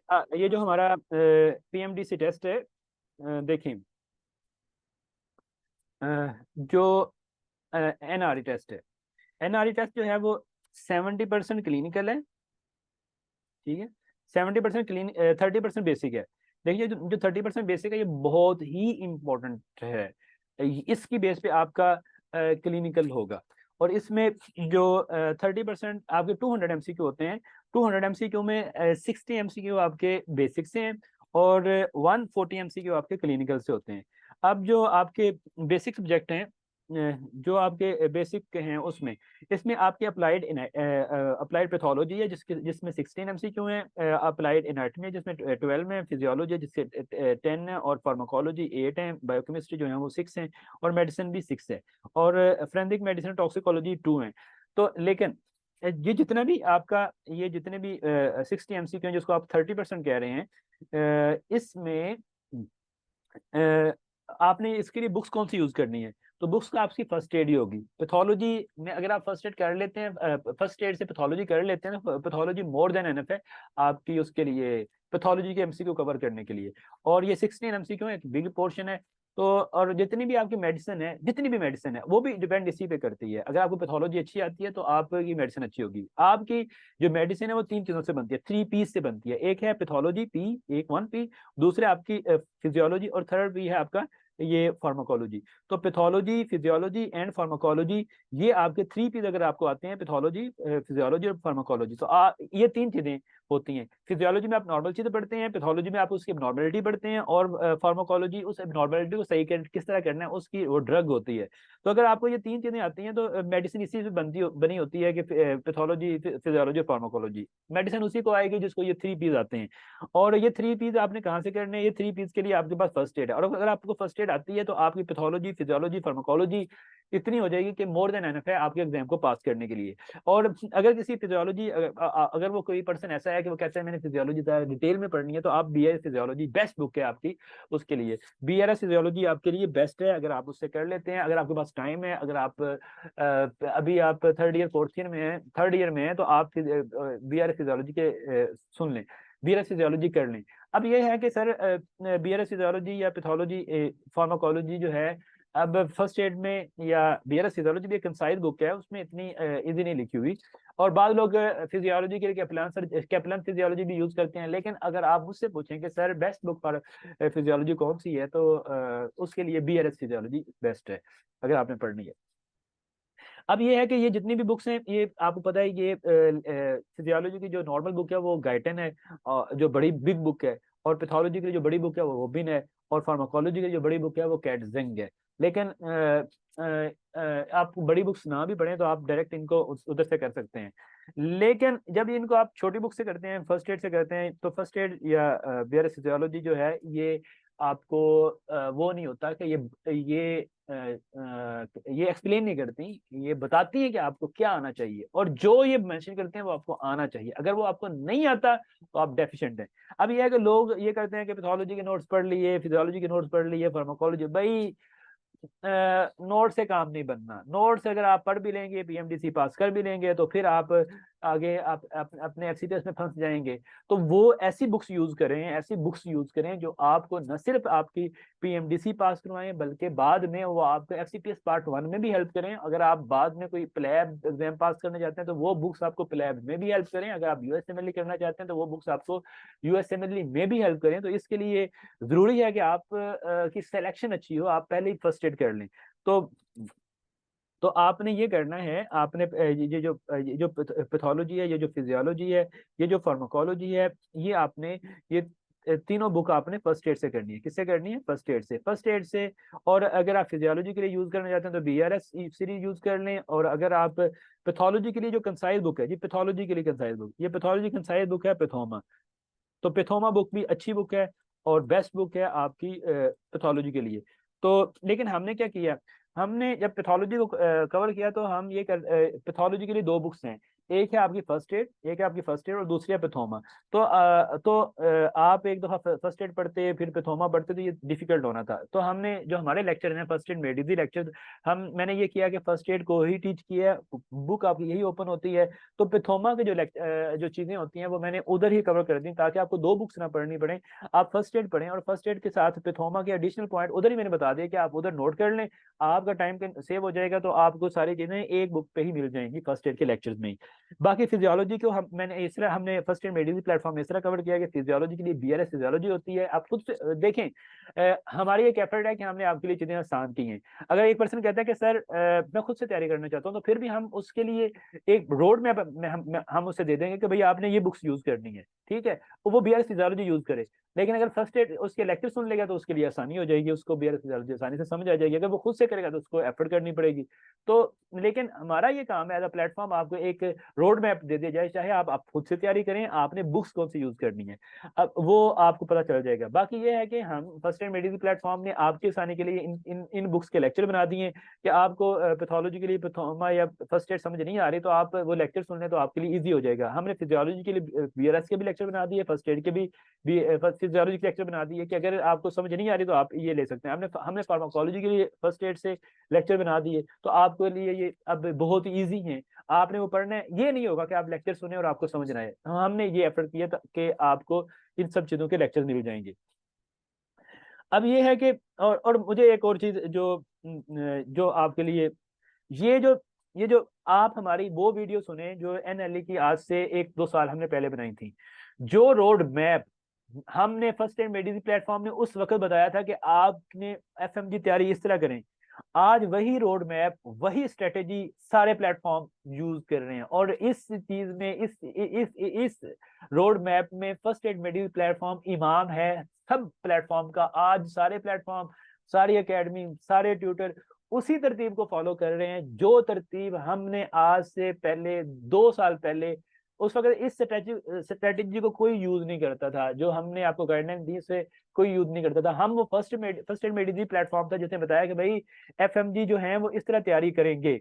ये जो हमारा पीएमडीसी टेस्ट है, देखिए, जो एनआरई टेस्ट है, एनआरई टेस्ट जो है वो 70% क्लिनिकल है, ठीक है। 70% क्लीन, 30% बेसिक है। देखिए, जो 30% बेसिक है ये बहुत ही इंपॉर्टेंट है। इसकी बेस पे आपका क्लिनिकल होगा। और इसमें जो 30% आपके 200 एमसीक्यू होते हैं, 200 एमसीक्यू में 60 एमसीक्यू आपके बेसिक से हैं और 140 एमसीक्यू आपके क्लिनिकल से होते हैं। अब जो आपके बेसिक सब्जेक्ट हैं, जो आपके बेसिक हैं उसमें, इसमें आपकी अप्लाइड पैथोलॉजी है जिसमें 16 एमसीक्यू है, अप्लाइड एनाटॉमी है जिसमें 12 है, फिजियोलॉजी है जिसके 10 है, और फार्माकोलॉजी 8 है, बायोकेमिस्ट्री जो है वो 6 है, और मेडिसिन भी 6 है, और फोरेंसिक मेडिसिन टॉक्सिकोलॉजी 2 है। तो लेकिन ये जितना भी आपका, ये जितने भी 60 एमसीक्यू हैं जिसको आप 30% कह रहे हैं, इसमें आपने इसके लिए बुक्स कौन सी यूज करनी है? तो बुक्स का आपकी फर्स्ट एड ही होगी। पैथोलॉजी में अगर आप फर्स्ट एड कर लेते हैं, फर्स्ट एड से पैथोलॉजी कर लेते हैं ना, पैथोलॉजी मोर देन एनफ है आपकी उसके लिए, पैथोलॉजी के एमसीक्यू कवर करने के लिए। और ये 16 एमसीक्यू एक बिग पोर्शन है। तो और जितनी भी आपकी मेडिसिन है, जितनी भी मेडिसिन है वो भी डिपेंड इसी पे करती है। अगर आपको पैथोलॉजी अच्छी आती है तो आपकी मेडिसिन अच्छी होगी। आपकी जो मेडिसिन है वो 3 चीजों से बनती है, 3 पी से बनती है। एक है पैथोलॉजी पी, एक 1 पी, दूसरे आपकी फिजियोलॉजी, और थर्ड पी है आपका ये फार्माकोलॉजी। तो पैथोलॉजी, फिजियोलॉजी एंड फार्माकोलॉजी, ये आपके 3 पीस अगर आपको आते हैं, पैथोलॉजी, फिजियोलॉजी और फार्माकोलॉजी, तो ये 3 चीजें होती हैं। फिजियोलॉजी में आप नॉर्मल चीजें पढ़ते हैं, पैथोलॉजी में आप उसकी एबनॉर्मेलिटी पढ़ते हैं, और फार्माकोलॉजी उस एबनॉर्मेलिटी को सही किस तरह करना है उसकी वो ड्रग होती है। तो अगर आपको ये 3 चीजें आती हैं तो मेडिसिन इसी से बनी होती है कि पैथोलॉजी, फिजियोलॉजी और फार्माकोलॉजी। मेडिसिन उसी को आएगी जिसको ये 3 पीस आते हैं। और ये 3 पीस आपने कहाँ से करने हैं? ये 3 पीस के लिए आपके पास फर्स्ट एड है। और अगर आपको फर्स्ट एड आती है तो आपकी पैथोलॉजी, फिजियोलॉजी, फार्माकोलॉजी इतनी हो जाएगी कि मोर देन एनफ है आपके एग्जाम को पास करने के लिए। और अगर किसी फिजियोलॉजी, अगर वो कोई पर्सन ऐसा है कि वो कहता है मैंने फिजियोलॉजी डिटेल में पढ़नी है, तो आप बीआरएस फिजियोलॉजी बेस्ट बुक है आपकी उसके लिए। बीआरएस फिजियोलॉजी आपके लिए बेस्ट है अगर आप उससे कर लेते हैं। अगर आपके पास टाइम है, अगर आप अभी आप थर्ड ईयर फोर्थ ईयर में है, थर्ड ईयर में है, तो आप बीआरएस फिजियोलॉजी के सुन लें, बीआरएस फिजियोलॉजी कर लें। अब ये है कि सर बीआरएस फिजियोलॉजी या पैथोलॉजी, फार्माकोलॉजी जो है, अब फर्स्ट एड में या बीआरएस फिजियोलॉजी भी एक कंसाइज बुक है, उसमें इतनी इजी नहीं लिखी हुई। और बाद लोग फिजियोलॉजी के लिए कैप्लान फिजियोलॉजी भी यूज करते हैं। लेकिन अगर आप मुझसे पूछें कि sir best book for physiology कौन सी है, तो उसके लिए बीआरएस फिजियोलॉजी बेस्ट है अगर आपने पढ़नी है। अब ये है कि ये जितनी भी बुक्स हैं, ये आपको पता है, ये फिजियोलॉजी की जो नॉर्मल बुक है वो गाइटन है, जो बड़ी बिग बुक है। और पैथोलॉजी के लिए जो बड़ी बुक है वो रोबिन है। और फार्माकोलॉजी की जो बड़ी बुक है वो कैटजिंग है। लेकिन आप बड़ी बुक्स ना भी पढ़ें तो आप डायरेक्ट इनको उधर से कर सकते हैं। लेकिन जब इनको आप छोटी बुक से करते हैं, फर्स्ट एड से करते हैं, तो फर्स्ट एड या बीआरएस फिजियोलॉजी जो है, ये आपको वो नहीं होता कि ये एक्सप्लेन नहीं करती, ये बताती है कि आपको क्या आना चाहिए, और जो ये मेंशन करते हैं वो आपको आना चाहिए। अगर वो आपको नहीं आता तो आप डेफिशिएंट हैं। अब ये है कि लोग ये करते हैं कि पैथोलॉजी के नोट्स पढ़ लिए, फिजियोलॉजी के नोट्स पढ़ लिए, फार्माकोलॉजी, भाई नोट से काम नहीं बनना। नोट से अगर आप पढ़ भी लेंगे, पीएमडीसी पास कर भी लेंगे, तो फिर आप आगे अपने एफसीपीएस में फंस जाएंगे। तो वो ऐसी बुक्स यूज करें, ऐसी बुक्स यूज करें जो आपको न सिर्फ आपकी पीएमडीसी पास करवाएं, बल्कि बाद में वो आपको एफसीपीएस पार्ट 1 में भी हेल्प करें। अगर आप बाद में कोई प्लैब एग्जाम पास करना चाहते हैं तो वो बुक्स आपको प्लैब में भी हेल्प करें। अगर आप यूएसएमएलई करना चाहते हैं तो वो बुक्स आपको यूएसएमएलई में भी हेल्प करें। तो इसके लिए जरूरी है कि आप की सिलेक्शन अच्छी हो, आप पहले ही फर्स्ट एड कर लें। तो आपने ये करना है, आपने ये जो पैथोलॉजी है, ये जो फिजियोलॉजी है, ये जो फार्माकोलॉजी है, ये आपने ये तीनों बुक आपने फर्स्ट एड से करनी है। किससे करनी है? फर्स्ट एड से, फर्स्ट एड से। और अगर आप फिजियोलॉजी के लिए यूज करना चाहते हैं तो बीआरएस सीरीज यूज कर लें। और अगर आप पैथोलॉजी के लिए जो कंसाइज बुक है जी, पैथोलॉजी के लिए कंसाइज बुक, ये पैथोलॉजी कंसाइज बुक है पैथोमा। तो पैथोमा बुक भी अच्छी बुक है और बेस्ट बुक है आपकी पैथोलॉजी के लिए। तो लेकिन हमने क्या किया, हमने जब पैथोलॉजी को कवर किया तो हम ये कर, पैथोलॉजी के लिए 2 बुक्स हैं। एक है आपकी फर्स्ट एड, एक है आपकी फर्स्ट एड और दूसरी है पैथोमा। तो आप एक दफा फर्स्ट एड पढ़ते फिर पैथोमा पढ़ते तो ये डिफिकल्ट होना था। तो हमने जो हमारे लेक्चर हैं फर्स्ट एड मेडिसिन लेक्चर, मैंने ये किया कि फर्स्ट एड को ही टीच किया, बुक आपकी यही ओपन होती है। तो पैथोमा के जो चीजें होती हैं वो मैंने उधर ही कवर कर दी, ताकि आपको दो बुक्स ना पढ़नी पड़े, आप फर्स्ट एड पढ़ें और फर्स्ट एड के साथ पैथोमा के एडिशनल पॉइंट उधर ही मैंने बता दिया कि आप उधर नोट कर लें, आपका टाइम सेव हो जाएगा। तो आपको सारी चीजें एक बुक पे ही मिल जाएंगी फर्स्ट एड के लेक्चर्स में ही। बाकी फिजियोलॉजी को हमने फर्स्ट एड मेडिसिन प्लेटफॉर्म में इस तरह कवर किया कि फिजियोलॉजी के लिए बीआरएस फिजियोलॉजी होती है। आप खुद से देखें, हमारी एक एफर्ट है कि हमने आपके लिए चीजें आसान की हैं। अगर एक पर्सन कहता है कि सर मैं खुद से तैयारी करना चाहता हूँ, तो फिर भी हम उसके लिए एक रोड मैप हम उसे दे देंगे कि भाई आपने ये बुक्स यूज करनी है, ठीक है, वो बीआरएस फिजियोलॉजी यूज करे। लेकिन अगर फर्स्ट एड उसके लेक्चर सुन लेगा तो उसके लिए आसानी हो जाएगी, उसको बीआरएस फिजियोलॉजी आसानी से समझ आ जाएगी। अगर वो खुद से करेगा तो उसको एफर्ट करनी पड़ेगी। तो लेकिन हमारा ये काम है एज अ प्लेटफॉर्म, आपको एक रोड मैप दे दिया जाए, चाहे आप खुद से तैयारी करें, आपने बुक्स कौन सी यूज करनी है, अब वो आपको पता चल जाएगा। बाकी ये है कि हम फर्स्ट एड मेडिसिन प्लेटफॉर्म ने आपके आसानी के लिए इन बुक्स के लेक्चर बना दिए कि आपको पैथोलॉजी के लिए पैथोमा या फर्स्ट एड समझ नहीं आ रही तो आप वो लेक्चर सुन लें तो आपके लिए ईजी हो जाएगा। हमने फिजियोलॉजी के लिए बीआरएस के भी लेक्चर बना दिए, फर्स्ट एड के भी फिजियोलॉजी के लेक्चर बना दिए कि अगर आपको समझ नहीं आ रही तो आप ये ले सकते हैं। हमने फार्माकोलॉजी के लिए फर्स्ट एड से लेक्चर बना दिए, तो आपके लिए ये अब बहुत ईजी है, आपने वो पढ़ना है। ये नहीं होगा कि आप लेक्चर सुने और आपको समझ ना आए, हमने ये एफर्ट किया था कि आपको इन सब चीजों के लेक्चर मिल जाएंगे। अब ये है कि और मुझे एक और चीज जो आपके लिए, ये जो ये जो आप हमारी वो वीडियो सुने जो एनएलई की आज से 1-2 साल हमने पहले बनाई थी, जो रोड मैप हमने फर्स्ट एड मेडिसिन प्लेटफॉर्म ने उस वक्त बताया था कि आपने एफएमजी तैयारी इस तरह करें, आज वही रोड मैप वही स्ट्रेटेजी सारे प्लेटफॉर्म यूज कर रहे हैं। और इस चीज में इस रोड मैप में फर्स्ट एड मेडिसिन प्लेटफॉर्म इमाम है सब प्लेटफॉर्म का। आज सारे प्लेटफॉर्म, सारी एकेडमी, सारे ट्यूटर उसी तरतीब को फॉलो कर रहे हैं जो तरतीब हमने आज से पहले 2 साल पहले, उस वक्त इस स्ट्रेटेजी को कोई यूज नहीं करता था, जो हमने आपको गाइडलाइन दी से कोई यूज नहीं करता था। हम वो फर्स्ट एड मेडिसिन प्लेटफॉर्म था जिसने बताया कि भाई एफएमजी जो है वो इस तरह तैयारी करेंगे।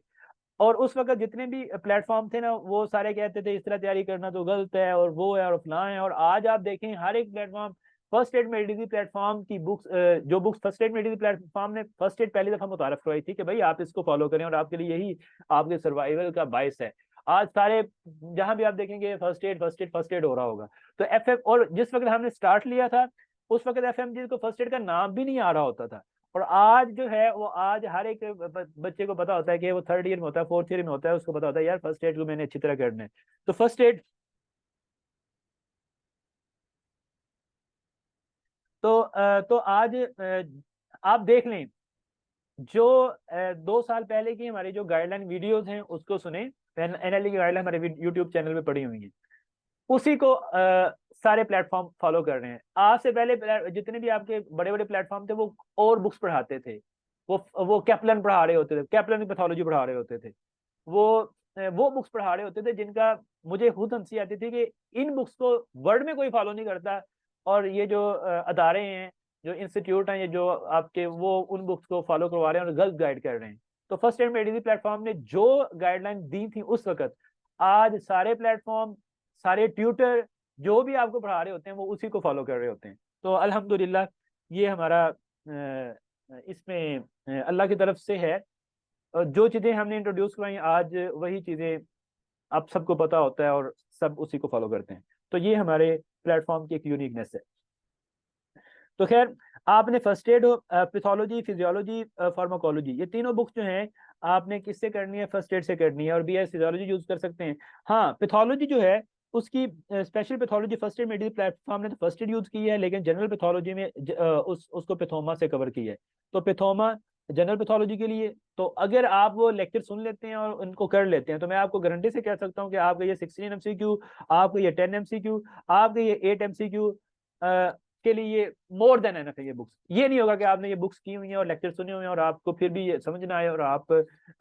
और उस वक्त जितने भी प्लेटफॉर्म थे ना वो सारे कहते थे इस तरह तैयारी करना तो गलत है और वो है और फलां है। और आज आप देखें हर एक platform first add medicine platform की बुक्स, जो books first aid medicine platform ने फर्स्ट एड पहली दफा मुतारफ करवाई थी कि भाई आप इसको फॉलो करें और आपके लिए यही आपके सर्वाइवल का बायस है। आज सारे जहां भी आप देखेंगे first aid first aid first aid हो रहा होगा। तो एफ और जिस वक्त हमने स्टार्ट लिया था उस वक्त एफएमजी को फर्स्ट एड का नाम भी नहीं आ रहा होता था। और आज जो है वो आज हर एक बच्चे को पता होता है कि वो थर्ड ईयर में होता है, फोर्थ ईयर में होता है, उसको पता होता है यार फर्स्ट एड को मैंने अच्छी तरह करना है। तो फर्स्ट एड तो आज आप देख लें जो 2 साल पहले की हमारी जो गाइडलाइन वीडियोस हैं उसको सुने, एनएलई की गाइडलाइन हमारे यूट्यूब चैनल पे पड़ी हुई है, उसी को सारे प्लेटफॉर्म फॉलो कर रहे हैं। आज से पहले जितने भी आपके बड़े बड़े प्लेटफॉर्म थे वो और बुक्स पढ़ाते थे, वो कैप्लन पढ़ा रहे होते थे, कैप्लन की पैथोलॉजी पढ़ा रहे होते थे, वो बुक्स पढ़ा रहे होते थे जिनका मुझे खुद हंसी आती थी कि इन बुक्स को वर्ड में कोई फॉलो नहीं करता। और ये जो अदारे हैं, जो इंस्टीट्यूट हैं, ये जो आपके वो उन बुक्स को फॉलो करवा रहे हैं और गलत गाइड कर रहे हैं। तो फर्स्ट एड मेडिसिन प्लेटफॉर्म ने जो गाइडलाइन दी थी उस वक्त, आज सारे प्लेटफॉर्म, सारे ट्यूटर जो भी आपको पढ़ा रहे होते हैं वो उसी को फॉलो कर रहे होते हैं। तो अल्हम्दुलिल्लाह ये हमारा इसमें अल्लाह की तरफ से है। जो चीजें हमने इंट्रोड्यूस करवाई आज वही चीजें आप सबको पता होता है और सब उसी को फॉलो करते हैं। तो ये हमारे प्लेटफॉर्म की एक यूनिकनेस है। तो खैर आपने first aid, pathology, physiology, pharmacology, ये तीनों बुक्स जो हैं आपने किससे करनी है, फर्स्ट एड से करनी है और बीएस फिजियोलॉजी यूज कर सकते हैं। हाँ पैथोलॉजी जो है उसकी special pathology first aid medical platform ने तो फर्स्ट एड यूज की है, लेकिन जनरल पैथोलॉजी में उसको पैथोमा से कवर किया है। तो पैथोमा जनरल पैथोलॉजी के लिए, तो अगर आप वो लेक्चर सुन लेते हैं और उनको कर लेते हैं तो मैं आपको गारंटी से कह सकता हूँ कि आपका ये 16 MCQ, आपका ये 10 MCQ, आपका ये 8 MCQ के लिए मोर देन एनफ है ये बुक्स। ये नहीं होगा कि आपने ये बुक्स की हुई हैं और लेक्चर सुने हुए हैं और आपको फिर भी ये समझ ना आए और आप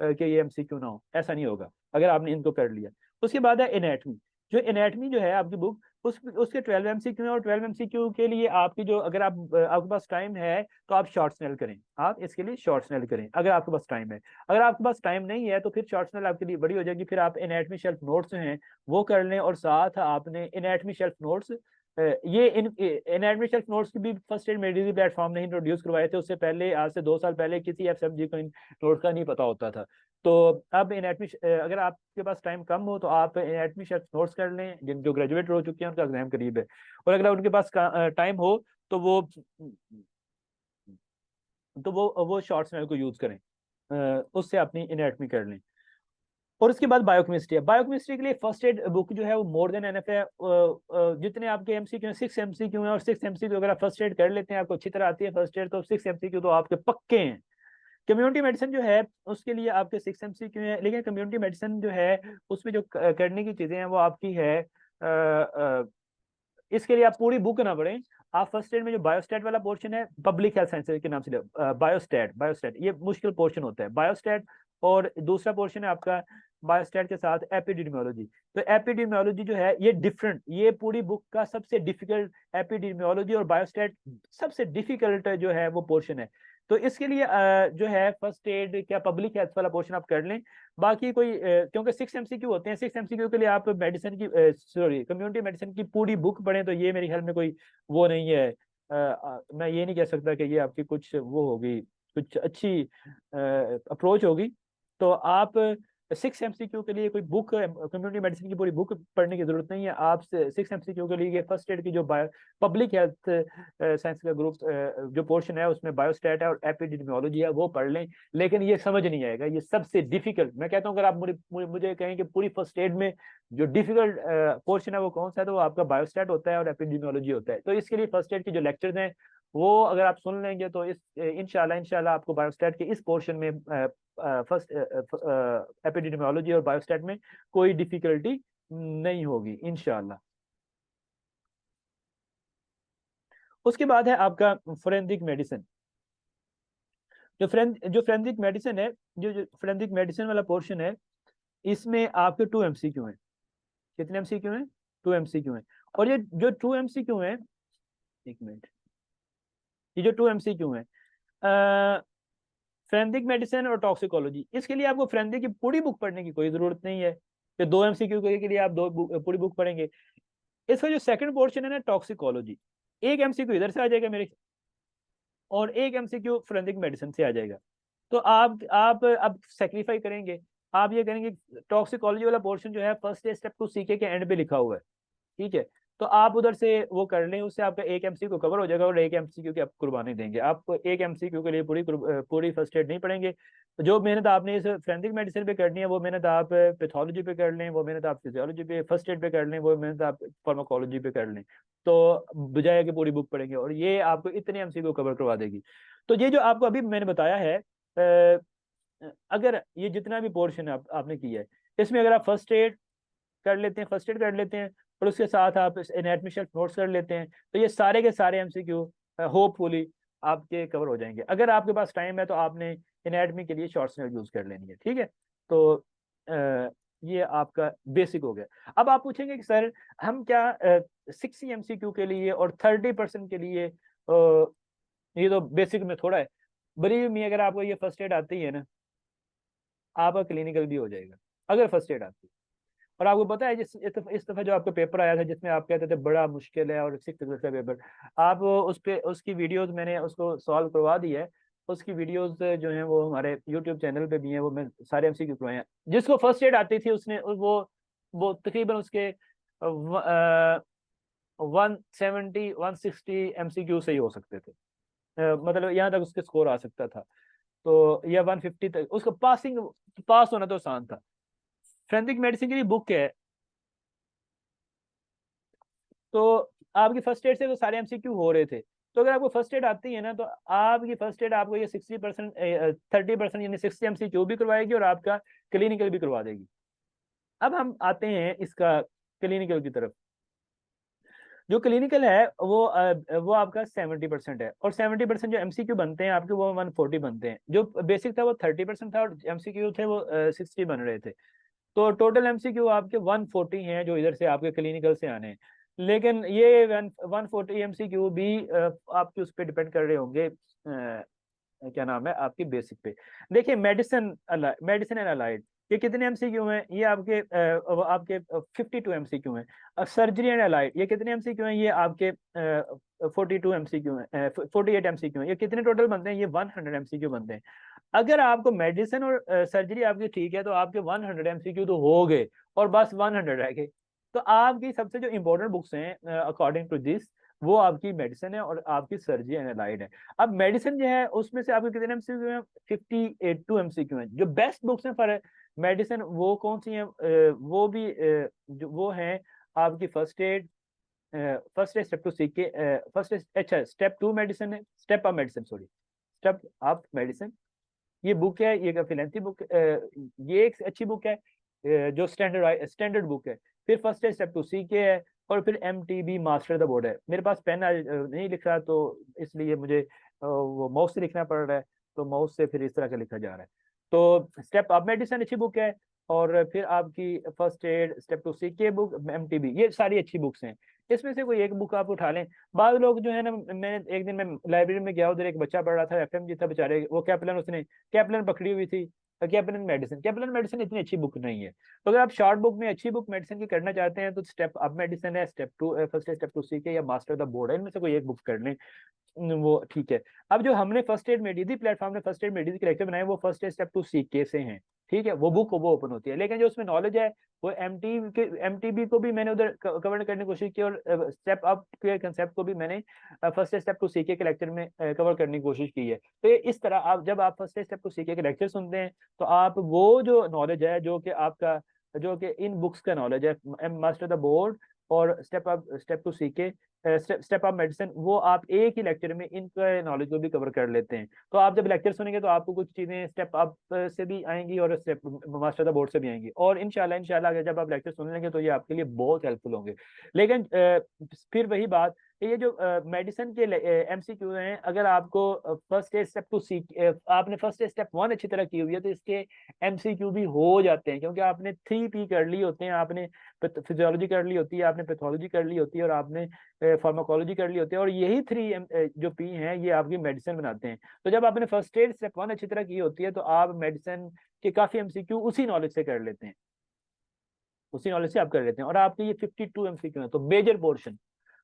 के ये एमसीक्यू ना हो, ऐसा नहीं होगा अगर आपने इनको कर लिया। उसके बाद है एनेटमी। जो एनेटमी जो है आपकी बुक उसके 12 MCQ हैं, और 12 MCQ के लिए आपकी जो, अगर आपके पास टाइम है तो आप शॉर्ट स्नेल करें, आप इसके लिए शॉर्ट स्नेल करें अगर आपके पास टाइम है। अगर आपके पास टाइम नहीं है तो फिर शॉर्ट स्नेल आपके लिए बड़ी हो जाएगी, फिर आप एनाटमी शेल्फ नोट्स हैं वो कर लें, और साथ आपने एनाटमी शेल्फ नोट्स, ये इन एनाटमी शेल्फ नोट्स की भी फर्स्ट एड मेडिकल प्लेटफॉर्म ने इंट्रोड्यूस करवाए थे, उससे पहले आज से 2 साल पहले किसी एफएमजी को इन नोट्स का नहीं पता होता था। तो अब एनाटमी, अगर आपके पास टाइम कम हो तो आप एनाटमी शेल्फ नोट्स कर लें, जिन जो ग्रेजुएट हो चुके हैं उनका एग्जाम करीब है, और अगर उनके पास टाइम हो तो वो शॉर्ट स्नेल को यूज करें, उससे अपनी एनाटमी कर लें। और उसके बाद बायोकेमिस्ट्री है। बायोकेमिस्ट्री के लिए फर्स्ट एड बुक जो है वो मोर देन एनफ है। जितने आपके एमसीक्यू हैं 6 एमसीक्यू हैं, और 6 एमसीक्यू अगर आप फर्स्ट एड कर लेते हैं, आपको अच्छी तरह आती है फर्स्ट एड, तो 6 एमसीक्यू तो आपके पक्के हैं। कम्युनिटी मेडिसिन जो है उसके लिए आपके 6 एमसीक्यू हैं, लेकिन कम्युनिटी मेडिसिन जो है उसमें जो करने की चीजें हैं वो आपकी है, इसके लिए आप पूरी बुक ना पढ़ें। आप फर्स्ट एड में जो बायोस्टैट वाला पोर्शन है, पब्लिक हेल्थ साइंसेज के नाम से बायोस्टैट, ये मुश्किल पोर्शन होता है बायोस्टैट, और दूसरा पोर्शन है आपका बायोस्टैट के साथ एपिडेमियोलॉजी। तो एपिडेमियोलॉजी जो है ये डिफरेंट, ये पूरी बुक का सबसे डिफिकल्ट, एपिडेमियोलॉजी और बायोस्टैट सबसे डिफिकल्ट जो है वो पोर्शन है। तो इसके लिए जो है फर्स्ट एड क्या पब्लिक हेल्थ वाला पोर्शन आप कर लें। बाकी कोई क्योंकि 6 एमसीक्यू होते हैं, 6 एमसीक्यू के लिए आप मेडिसिन की, सॉरी, कम्युनिटी मेडिसिन की पूरी बुक पढ़ें, तो ये मेरे ख्याल में कोई वो नहीं है। मैं ये नहीं कह सकता कि ये आपकी कुछ वो होगी, कुछ अच्छी अप्रोच होगी। तो आप 6 एमसीक्यू के लिए कोई बुक, कम्युनिटी मेडिसिन की पूरी बुक पढ़ने की जरूरत नहीं है। आप 6 एमसीक्यू के लिए फर्स्ट एड की जो पब्लिक हेल्थ साइंस का ग्रुप जो पोर्शन है उसमें बायोस्टैट है और एपिडेमियोलॉजी है वो पढ़ लें, लेकिन ये समझ नहीं आएगा, ये सबसे डिफिकल्ट। मैं कहता हूँ अगर आप मुझे कहें कि पूरी फर्स्ट एड में जो डिफिकल्ट पोर्शन है वो कौन सा है, तो वो आपका बायोस्टैट होता है और एपिडेमियोलॉजी होता है। तो इसके लिए फर्स्ट एड की जो लेक्चर्स हैं वो अगर आप सुन लेंगे तो इस इंशाल्लाह आपको बायोस्टैट के इस पोर्शन में फर्स्ट एपिडेमियोलॉजी और बायोस्टैट में कोई डिफिकल्टी नहीं होगी इंशाल्लाह। उसके बाद है आपका फोरेंसिक मेडिसिन। जो फोरेंसिक मेडिसिन है, जो फोरेंसिक मेडिसिन वाला पोर्शन है, इसमें आपके 2 एमसीक्यू हैं। कितने एमसीक्यू हैं? 2 एमसीक्यू हैं। और ये जो 2 एमसीक्यू हैं, एक मिनट, ये जो 2 एमसीक्यू हैं फोरेंसिक मेडिसिन और टॉक्सिकोलॉजी, इसके लिए आपको फोरेंसिक की पूरी बुक पढ़ने की कोई जरूरत नहीं है कि 2 एमसीक्यू के लिए आप पूरी बुक पढ़ेंगे। इसका जो सेकंड पोर्शन है ना टॉक्सिकोलॉजी, एक एमसीक्यू इधर से आ जाएगा मेरे, और एक एमसीक्यू फोरेंसिक मेडिसिन से आ जाएगा। तो आप अब सेक्रीफाई करेंगे, आप ये करेंगे टॉक्सिकोलॉजी वाला पोर्शन जो है फर्स्ट स्टेप टू सीके के एंड पे लिखा हुआ है, ठीक है, तो आप उधर से वो कर लें, उससे आपका एक एमसीक्यू कवर हो जाएगा, और एक एमसीक्यू की आप कुर्बानी देंगे। आप एक एमसीक्यू के लिए पूरी फर्स्ट एड नहीं पढ़ेंगे। जो मेहनत आपने इस फोरेंसिक मेडिसिन पे करनी है वो मेहनत आप पैथोलॉजी पे कर लें, वो मेहनत आप फिजियोलॉजी पे फर्स्ट एड पे कर लें, वो मेहनत आप फार्माकोलॉजी पे कर लें, तो बजाय कि पूरी बुक पढ़ेंगे, और ये आपको इतने एमसीक्यू कवर करवा देगी। तो ये जो आपको अभी मैंने बताया है, अगर ये जितना भी पोर्शन आपने किया है, इसमें अगर आप फर्स्ट एड कर लेते हैं, फर्स्ट एड कर लेते हैं, और उसके साथ आप एनाटमी शेल्फ नोट्स कर लेते हैं, तो ये सारे के सारे एमसीक्यू होपफुली आपके कवर हो जाएंगे। अगर आपके पास टाइम है तो आपने एनाटमी के लिए शॉर्ट नोट यूज कर लेनी है, ठीक है। तो ये आपका बेसिक हो गया। अब आप पूछेंगे कि सर हम क्या 60 एमसीक्यू के लिए और 30% के लिए, ये तो बेसिक में थोड़ा है। बरीब में अगर आपको ये फर्स्ट एड आती है ना, आपका क्लिनिकल भी हो जाएगा अगर फर्स्ट एड आती है। और आपको पता है इस दफा जो आपका पेपर आया था जिसमें आप कहते थे बड़ा मुश्किल है और 6 का पेपर, आप उस पे उसकी वीडियोस मैंने उसको सॉल्व करवा दी है। उसकी वीडियोस जो हैं वो हमारे यूट्यूब चैनल पे भी हैं, वो मैं सारे एमसीक्यू करवाए हैं। जिसको फर्स्ट एड आती थी उसने वो तकरीबन उसके 170 160 एमसीक्यू से ही हो सकते थे, मतलब यहाँ तक उसके स्कोर आ सकता था। तो या 150 तक उसका पास होना तो आसान था। फोरेंसिक मेडिसिन की भी बुक है, तो आपकी फर्स्ट एड से वो सारे एमसीक्यू हो रहे थे। तो अगर आपको फर्स्ट एड आती है ना, तो आपकी फर्स्ट एड आपको ये 60% 30% यानी 60 एमसीक्यू भी करवाएगी और आपका क्लिनिकल भी करवा देगी। अब हम आते हैं इसका क्लिनिकल की तरफ। जो क्लिनिकल है वो आपका 70% है, और 70% जो एमसीक्यू बनते हैं आपके वो 140 बनते हैं। जो बेसिक था वो 30% था, और एमसीक्यू थे वो 60 बन रहे थे। तो टोटल एमसीक्यू आपके 140 हैं जो इधर से आपके क्लिनिकल से आने हैं। लेकिन ये 140 MCQ भी आपके उस पर डिपेंड कर रहे होंगे, क्या नाम है आपकी बेसिक पे। देखिए मेडिसिन एंड अलाइड, ये कितने MCQ हैं? ये आपके 52 MCQ हैं। सर्जरी एंड अलाइड ये कितने MCQ हैं? ये आपके 42 MCQ हैं, 48 MCQ हैं। ये कितने टोटल बनते हैं? ये 100 MCQ बनते हैं। अगर आपको मेडिसिन और सर्जरी आपकी ठीक है तो आपके 100 MCQ तो हो गए, और बस 100 रह गए। तो आपकी सबसे जो इम्पोर्टेंट बुक्स हैं अकॉर्डिंग टू दिस, वो आपकी मेडिसिन है और आपकी सर्जरी एंड अलाइड है। अब मेडिसिन जो है उसमें से आपके कितने MCQ हैं? 52 MCQ हैं। जो बेस्ट बुक्स हैं फॉर मेडिसिन वो कौन सी हैं? वो भी जो वो हैं आपकी first aid step two C के, फर्स्ट अच्छा स्टेप टू मेडिसिन है, step up medicine, sorry step up medicine. ये बुक है, ये फिलेंथी बुक, ये एक अच्छी बुक है, जो स्टैंडर्ड बुक है। फिर फर्स्ट है स्टेप टू सी के है, और फिर MTB मास्टर द बोर्ड है। मेरे पास पेन नहीं लिख रहा, तो इसलिए मुझे वो माउस से लिखना पड़ रहा है, तो माउस से फिर इस तरह का लिखा जा रहा है। तो स्टेप अप मेडिसिन अच्छी बुक है, और फिर आपकी first aid step two C के बुक, MTB, ये सारी अच्छी बुक्स हैं। इसमें से कोई एक बुक आप उठा लें। बाद लोग जो है ना, मैंने एक दिन मैं लाइब्रेरी में गया, उधर एक बच्चा पढ़ रहा था, FMG था बेचारे, वो कैप्लन, उसने कैप्लन पकड़ी हुई थी। कैप्लन मेडिसिन इतनी अच्छी बुक नहीं है। तो अगर आप शॉर्ट बुक में अच्छी बुक मेडिसिन की करना चाहते हैं तो स्टेप अप मेडिसिन है, step two first step two C K, या मास्टर द बोर्ड है, इनमें से कोई एक बुक कर लें, वो ठीक है। अब जो हमने फर्स्ट एड मेडिसिन प्लेटफॉर्म में फर्स्ट एड मेडिसिन के लेक्चर बनाए, वो first aid step two C के से हैं, ठीक है, वो बुक वो ओपन होती है। लेकिन जो उसमें नॉलेज है वो MTB को भी मैंने उधर कवर करने की कोशिश की, और स्टेप अप के कंसेप्ट को भी मैंने फर्स्ट स्टेप टू सीके के लेक्चर में कवर करने की कोशिश की है। तो इस तरह आप जब आप फर्स्ट स्टेप टू सीके के लेक्चर सुनते हैं, तो आप वो जो नॉलेज है जो कि इन बुक्स का नॉलेज है, मास्टर द बोर्ड और step two CK, step up medicine, वो आप एक ही लेक्चर में इनका नॉलेज को भी कवर कर लेते हैं। तो आप जब लेक्चर सुनेंगे तो आपको कुछ चीजें स्टेप अप से भी आएंगी और स्टेप मास्टर द बोर्ड से भी आएंगी, और इंशाल्लाह जब आप लेक्चर सुन लेंगे तो ये आपके लिए बहुत हेल्पफुल होंगे। लेकिन फिर वही बात, ये जो मेडिसिन के MCQ हैं, अगर आपको फर्स्ट स्टेप टू सी आपने फर्स्ट स्टेप 1 अच्छी तरह की हुई है तो इसके MCQ भी हो जाते हैं, क्योंकि आपने 3P कर ली होते हैं, आपने फिजियोलॉजी कर ली होती है, आपने पैथोलॉजी कर ली होती है, और आपने फार्माकोलॉजी कर ली होती है, और यही 3 जो P हैं ये आपकी मेडिसिन बनाते हैं। तो जब आपने फर्स्ट एड स्टेप 1 अच्छी तरह की होती है तो आप मेडिसिन के काफी MCQ उसी नॉलेज से कर लेते हैं, उसी नॉलेज से आप कर लेते हैं, और आपके ये 52 MCQ हैं, तो मेजर पोर्शन।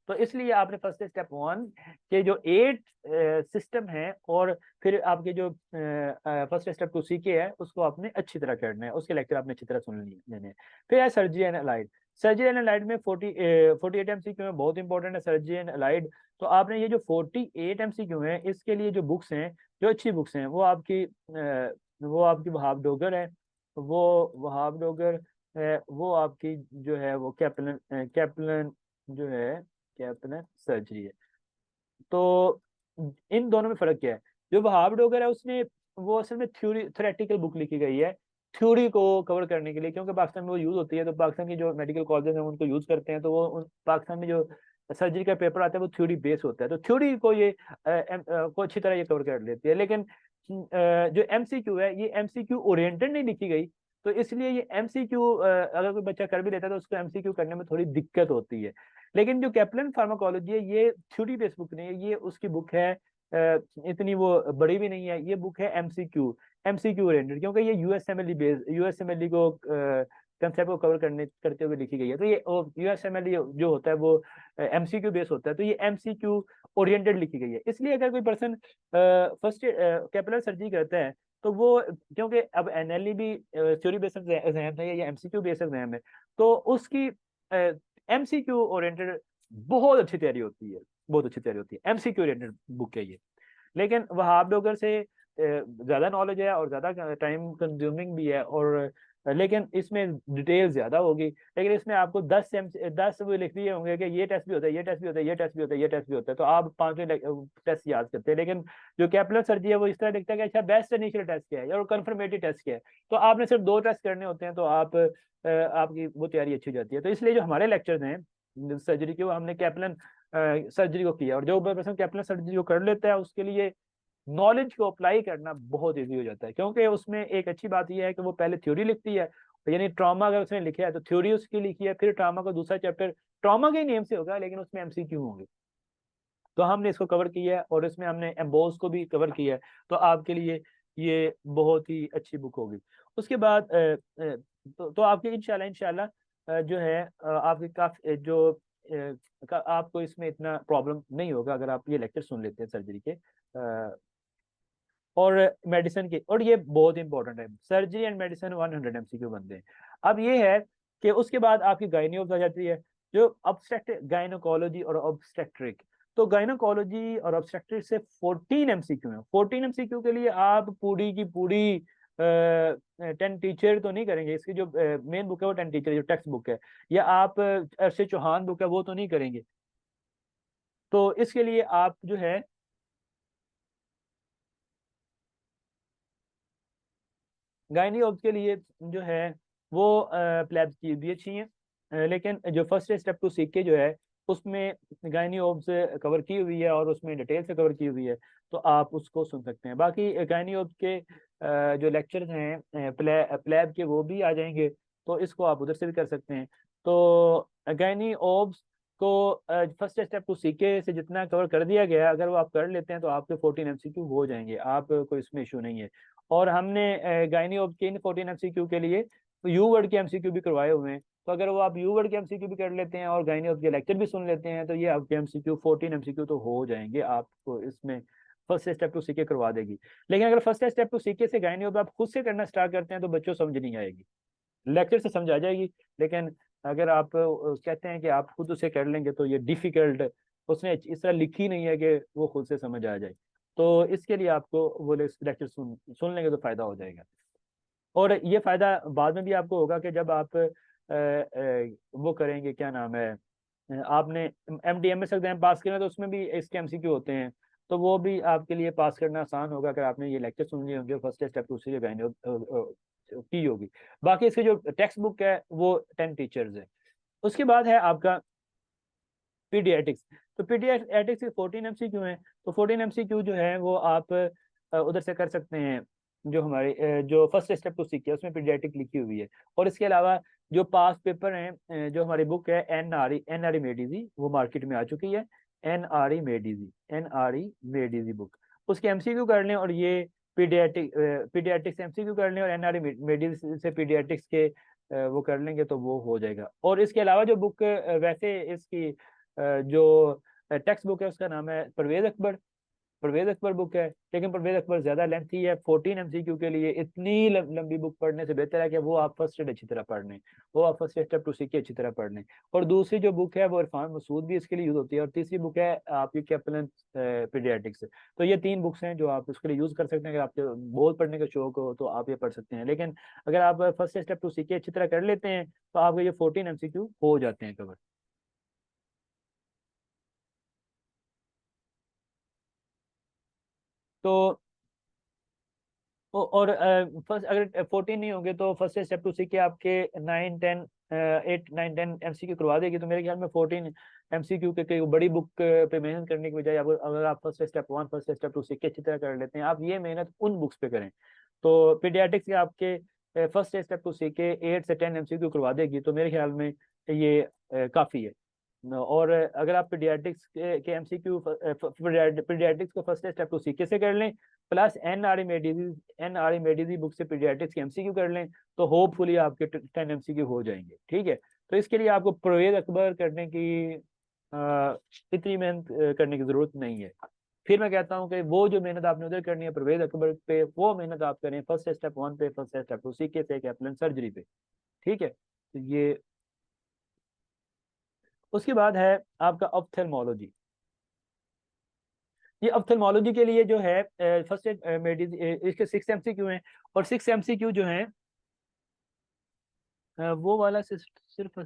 तो इसलिए आपने फर्स्ट स्टेप 1 के जो 8 सिस्टम है, और फिर आपके जो फर्स्ट स्टेप 2 सीके है, उसको आपने अच्छी तरह करना है, उसके लेक्चर आपने अच्छी तरह सुन लेने हैं। फिर है surgery and allied. Surgery and allied में 48 MCQ में बहुत इंपॉर्टेंट है सर्जरी एंड अलाइड। तो आपने ये जो 48 MCQ है, इसके लिए जो बुक्स हैं, जो अच्छी बुक्स हैं, वो आपकी वहाब डोगर है, वो आपकी जो है वो कैप्लन जो है कैप्लन सर्जरी है। तो इन दोनों में फर्क क्या है? जो वहाब डोगर है उसने, वो असल में थ्योरेटिकल बुक लिखी गई है थ्योरी को कवर करने के लिए, क्योंकि पाकिस्तान में वो यूज होती है, तो पाकिस्तान की जो मेडिकल कॉलेजेस हैं उनको यूज करते हैं, तो वो पाकिस्तान में जो सर्जरी का पेपर आता है वो थ्योरी बेस होता है, तो थ्योरी को को अच्छी तरह ये कवर कर लेती है। लेकिन जो MCQ है, ये MCQ ओरिएंटेड नहीं लिखी गई, तो इसलिए ये MCQ अगर कोई बच्चा कर भी लेता है तो उसको MCQ करने में थोड़ी दिक्कत होती है। लेकिन जो कैप्लन फार्माकोलॉजी है, ये थ्योरी बेस्ड बुक नहीं है, ये उसकी बुक है, इतनी वो बड़ी भी नहीं है, ये बुक है MCQ ओरिएंटेड, क्योंकि ये यूएसएमएलई को कंसेप्ट को कवर करते हुए लिखी गई है। तो ये यूएसएमएलई जो होता है वो MCQ बेस होता है, तो ये MCQ ओरिएंटेड लिखी गई है। इसलिए अगर कोई पर्सन फर्स्ट कैपिलर सर्जरी करता है, तो वो, क्योंकि अब NLE भी थ्योरी बेस्ड एग्जाम है या MCQ बेस्ड एग्जाम है, तो उसकी MCQ ओरिएंटेड बहुत अच्छी तैयारी होती है, बहुत अच्छी तैयारी होती है, MCQ ओरिएंटेड बुक है ये। लेकिन वहाब डोगर से ज्यादा नॉलेज है और ज्यादा टाइम कंज्यूमिंग भी है, और लेकिन इसमें डिटेल ज्यादा होगी। लेकिन इसमें आपको 10 वो लिख दिए होंगे कि ये टेस्ट भी होता है, ये टेस्ट भी होता है, ये टेस्ट भी होता है, ये टेस्ट भी होता है, तो आप 5 टेस्ट याद करते हैं। लेकिन जो कैपिलर सर्जरी है वो इस तरह लिखता है कि अच्छा बेस्ट इनिशियल टेस्ट क्या है और कंफर्मेटरी टेस्ट क्या है, तो आपने सिर्फ 2 टेस्ट करने होते हैं, तो आपकी वो तैयारी अच्छी हो जाती है। तो इसलिए जो हमारे लेक्चर्स हैं सर्जरी के, वो हमने कैप्लन सर्जरी को किया, और जो पर्सन कैप्लन सर्जरी को कर लेता है उसके लिए नॉलेज को अप्लाई करना बहुत इजी हो जाता है, क्योंकि उसमें एक अच्छी बात यह है कि वो पहले थ्योरी लिखती है, यानी ट्रॉमा अगर उसने लिखा है तो थ्योरी उसकी लिखी है, फिर ट्रॉमा का दूसरा चैप्टर ट्रॉमा के नेम से होगा लेकिन उसमें एमसीक्यू होंगे। तो हमने इसको कवर किया है और इसमें हमने एम्बोस को भी कवर किया है। तो आपके लिए ये बहुत ही अच्छी बुक होगी। उसके बाद तो आपके इंशाल्लाह जो है आपके काफी जो आपको इसमें इतना प्रॉब्लम नहीं होगा अगर आप ये लेक्चर सुन लेते हैं सर्जरी के और मेडिसिन के। और ये बहुत इंपॉर्टेंट है, सर्जरी एंड मेडिसिन 100 एमसीक्यू बनते हैं। अब ये है कि उसके बाद आपकी गायनियोप्स आ जाती है, जो ऑब्स्ट्रक्ट गायनोकोलॉजी और ऑब्स्ट्रक्ट्रिक। तो गायनोकोलॉजी और ऑब्स्ट्रक्ट्रिक से 14 एमसीक्यू है। 14 एमसीक्यू के लिए आप पूरी की पूरी 10 टीचर तो नहीं करेंगे, इसकी जो मेन बुक है वो 10 टीचर जो टेक्स्ट बुक है, या आप अरशद चौहान बुक है वो तो नहीं करेंगे। तो इसके लिए आप जो है गायनी ऑब्स के लिए जो है वो प्लेब्स की भी अच्छी हैं, लेकिन जो फर्स्ट स्टेप टू सीख के जो है उसमें गायनी ऑब्स कवर की हुई है और उसमें डिटेल से कवर की हुई है, तो आप उसको सुन सकते हैं। बाकी गायनी ऑब्स के जो लेक्चर्स हैं प्लेब के वो भी आ जाएंगे, तो इसको आप उधर से भी कर सकते हैं। तो गायनी ऑब्स को फर्स्ट स्टेप टू सीके से जितना कवर कर दिया गया, अगर वो आप कर लेते हैं तो आपके 14 एमसीक्यू हो जाएंगे, आपको इसमें इशू नहीं है। और हमने गायनी ऑफ के 14 एमसीक्यू के लिए यू वर्ड के एमसीक्यू भी करवाए हुए हैं। तो अगर वो आप यू वर्ड के एमसीक्यू भी कर लेते हैं और गायनी ऑफ के लेक्चर भी सुन लेते हैं तो ये आपके एमसीक्यू 14 एमसीक्यू तो हो जाएंगे, आपको इसमें फर्स्ट स्टेप टू सीके करवा देगी। लेकिन अगर फर्स्ट स्टेप टू सीके से गायनी ऑफ आप खुद से करना स्टार्ट करते हैं तो बच्चों समझ नहीं आएगी, लेक्चर से समझ आ जाएगी। लेकिन अगर आप कहते हैं कि आप खुद उसे कर लेंगे तो ये डिफिकल्ट, उसने इस तरह लिखी नहीं है कि वो खुद से समझ आ जाए। तो इसके लिए आपको वो लेक्चर सुन लेंगे तो फायदा हो जाएगा। और ये फायदा बाद में भी आपको होगा कि जब आप वो करेंगे, क्या नाम है, आपने MD MS एग्जाम पास करना तो उसमें भी इसके MCQ होते हैं, तो वो भी आपके लिए पास करना आसान होगा अगर आपने ये लेक्चर सुन लिए होंगे, फर्स्ट स्टेप टू से की होगी। बाकी इसकी जो टेक्स्ट बुक है वो 10 टीचर्स है। उसके बाद है आपका पीडियाट्रिक्स। तो पीडियाट्रिक्स के 14 एमसीक्यू हैं। तो 14 एमसीक्यू जो है वो आप उधर से कर सकते हैं, जो हमारे जो फर्स्ट स्टेप टू सीखे उसमें पीडियाट्रिक लिखी हुई है। और इसके अलावा जो पास पेपर हैं, जो हमारी बुक है एनआरई मेडिजी, वो मार्केट में आ चुकी है। एनआरई मेडिजी बुक, उसके एमसीक्यू कर लें और ये पीडियाट्रिक्स एमसीक्यू कर लें और एनआरई मेडिजी से पीडियाट्रिक्स के वो कर लेंगे तो वो हो जाएगा। और इसके अलावा जो बुक वैसे इसकी जो टेक्स्ट बुक है उसका नाम है परवेज अकबर। परवेज अकबर बुक है, लेकिन परवेज अकबर ज्यादा लेंथी है। 14 एमसीक्यू के लिए इतनी लंबी बुक पढ़ने से बेहतर है कि वो आप फर्स्ट एड अच्छी तरह पढ़ लें, वो आप फर्स्ट स्टेप टू सीखे अच्छी तरह पढ़ लें। और दूसरी जो बुक है वो इरफान मसूद भी इसके लिए यूज होती है, और तीसरी बुक है आपकी कैप्लन पीडियाट्रिक्स। तो ये 3 बुक्स हैं जो आप उसके लिए यूज कर सकते हैं। अगर आपको बहुत पढ़ने का शौक हो तो आप ये पढ़ सकते हैं, लेकिन अगर आप फर्स्ट स्टेप टू सीखे अच्छी तरह कर लेते हैं तो आपके ये 14 एमसीक्यू हो जाते हैं कवर। तो और फर्स्ट अगर 14 नहीं होंगे तो फर्स्ट स्टेप टू सीखे आपके 9 10 8 9 10 एमसीक्यू करवा देगी। तो मेरे ख्याल में 14 एमसीक्यू के कई बड़ी बुक पे मेहनत करने की बजाय अगर आप first step 1 first step two सीखे अच्छी तरह कर लेते हैं, आप ये मेहनत उन बुक्स पे करें। तो पीडियाट्रिक्स के आपके फर्स्ट स्टेप टू सीखे 8 से 10 एमसीक्यू करवा देगी, तो मेरे ख्याल में ये काफ़ी है। और अगर आप पीडियाट्रिक्स के एमसीक्यू पीडियाट्रिक्स को फर्स्ट स्टेप टू सीके से कर लें, प्लस एनआरई मेडिजी बुक से पीडियाट्रिक्स के एमसीक्यू कर लें, तो होपफुली आपके 10 एमसीक्यू हो जाएंगे। ठीक है, तो इसके लिए आपको परवेज अकबर करने की इतनी मेहनत करने की जरूरत नहीं है। फिर मैं कहता हूँ कि वो जो मेहनत आपने उधर करनी है परवेज अकबर पे, वो मेहनत आप करें फर्स्ट स्टेप 1 पे, फर्स्ट स्टेप टू सीके से कैप्लन सर्जरी पे। ठीक है, तो ये उसके बाद है आपका ऑप्थेल्मोलॉजी। ये ऑप्थेल्मोलॉजी के लिए जो है फर्स्ट एड मेडिसिन, इसके 6 एमसीक्यू हैं। और 6 एमसीक्यू जो हैं वो वाला सिर्फ